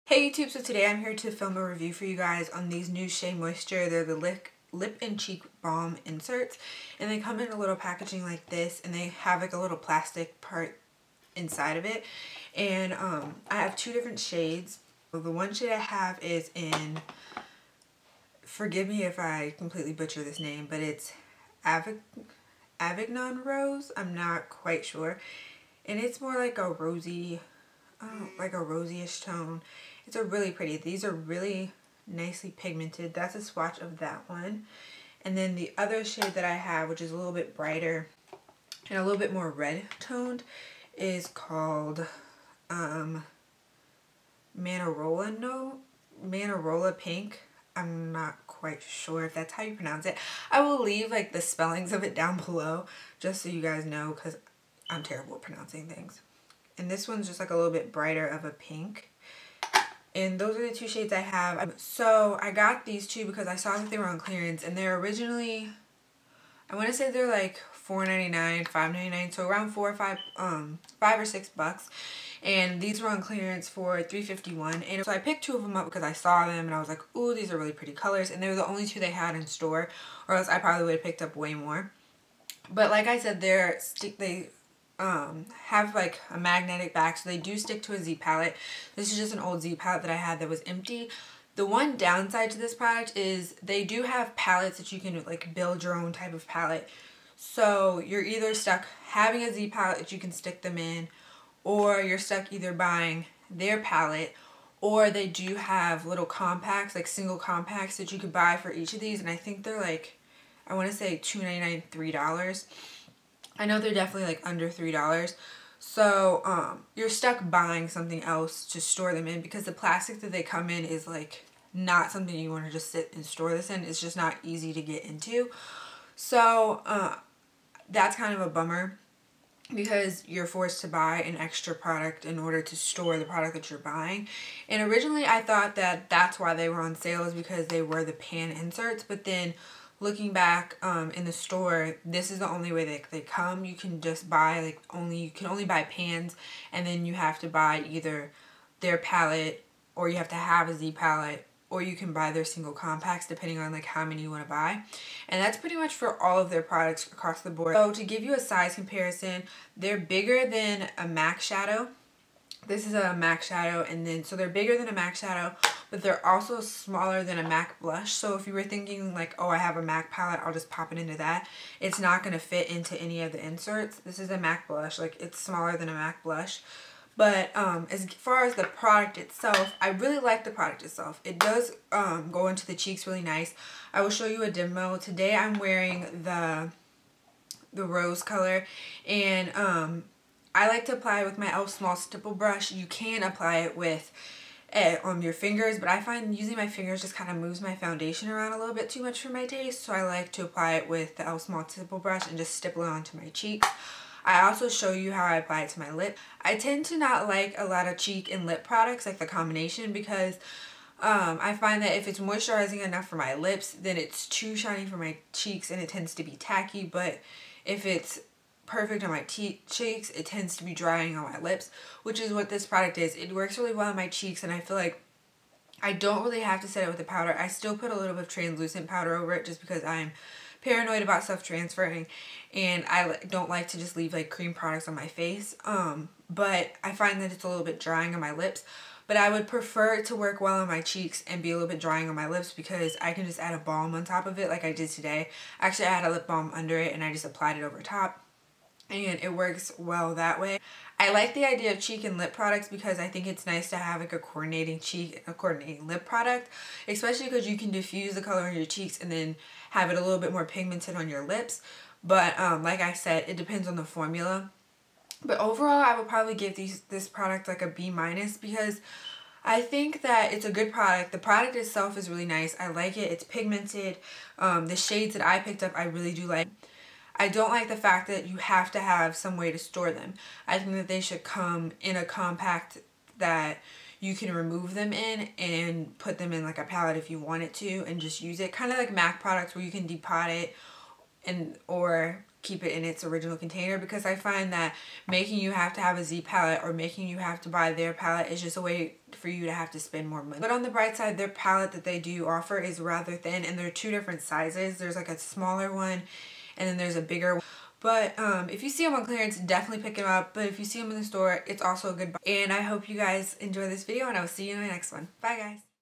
Hey YouTube, so today I'm here to film a review for you guys on these new Shea Moisture. They're the lip and cheek balm inserts, and they come in a little packaging like this, and they have like a little plastic part inside of it. And I have two different shades. The one shade I have is in, forgive me if I completely butcher this name, but it's Avignon Rose. I'm not quite sure. And it's more like a rosy, like a rosyish tone. It's a really pretty. These are really nicely pigmented. That's a swatch of that one. And then the other shade that I have, which is a little bit brighter and a little bit more red toned, is called Manarola Pink. I'm not quite sure if that's how you pronounce it. I will leave like the spellings of it down below just so you guys know, because I'm terrible at pronouncing things. And this one's just like a little bit brighter of a pink. And those are the two shades I have. So I got these two because I saw that they were on clearance, and they're originally, I want to say they're like $4.99, $5.99, so around $5 or $6. And these were on clearance for $3.51. And so I picked two of them up because I saw them and I was like, ooh, these are really pretty colors. And they were the only two they had in store, or else I probably would have picked up way more. But like I said, they have like a magnetic back, so they do stick to a Z palette. This is just an old Z palette that I had that was empty. The one downside to this product is they do have palettes that you can like build your own type of palette. So you're either stuck having a Z palette that you can stick them in, or you're stuck either buying their palette, or they do have little compacts, like single compacts that you could buy for each of these. And I think they're like, I want to say $2.99, $3. I know they're definitely like under $3. So you're stuck buying something else to store them in, because the plastic that they come in is like not something you want to just sit and store this in. It's just not easy to get into. So that's kind of a bummer, because you're forced to buy an extra product in order to store the product that you're buying. And originally I thought that that's why they were on sale, is because they were the pan inserts. But then looking back in the store, this is the only way that they come. You can just buy like you can only buy pans, and then you have to buy either their palette, or you have to have a Z palette, or you can buy their single compacts depending on like how many you want to buy. And that's pretty much for all of their products across the board. So to give you a size comparison, they're bigger than a MAC shadow. This is a MAC shadow, and then so they're bigger than a MAC shadow, but they're also smaller than a MAC blush. So if you were thinking like, oh, I have a MAC palette, I'll just pop it into that, it's not going to fit into any of the inserts. This is a MAC blush, like it's smaller than a MAC blush. But as far as the product itself, I really like the product itself. It does go into the cheeks really nice. I will show you a demo. Today I'm wearing the rose color, and I like to apply it with my e.l.f. small stipple brush. You can apply it with on your fingers, but I find using my fingers just kind of moves my foundation around a little bit too much for my taste. So I like to apply it with the e.l.f. small stipple brush and just stipple it onto my cheeks. I also show you how I apply it to my lip. I tend to not like a lot of cheek and lip products, like the combination, because I find that if it's moisturizing enough for my lips, then it's too shiny for my cheeks and it tends to be tacky. But if it's perfect on my cheeks, it tends to be drying on my lips, which is what this product is. It works really well on my cheeks, and I feel like I don't really have to set it with the powder. I still put a little bit of translucent powder over it just because I'm paranoid about stuff transferring, and I don't like to just leave like cream products on my face. But I find that it's a little bit drying on my lips. But I would prefer it to work well on my cheeks and be a little bit drying on my lips, because I can just add a balm on top of it like I did today. Actually, I had a lip balm under it and I just applied it over top, and it works well that way. I like the idea of cheek and lip products because I think it's nice to have like a coordinating cheek and a coordinating lip product, especially because you can diffuse the color on your cheeks and then have it a little bit more pigmented on your lips. But like I said, it depends on the formula. But overall, I would probably give this product like a B-, because I think that it's a good product. The product itself is really nice. I like it. It's pigmented. The shades that I picked up, I really do like. I don't like the fact that you have to have some way to store them. I think that they should come in a compact that you can remove them in and put them in like a palette if you wanted to, and just use it. Kind of like MAC products where you can depot it or keep it in its original container, because I find that making you have to have a Z palette or making you have to buy their palette is just a way for you to have to spend more money. But on the bright side, their palette that they do offer is rather thin, and there are 2 different sizes. There's like a smaller one and then there's a bigger one. But if you see them on clearance, definitely pick them up. But if you see them in the store, it's also a good buy. And I hope you guys enjoy this video, and I will see you in my next one. Bye guys.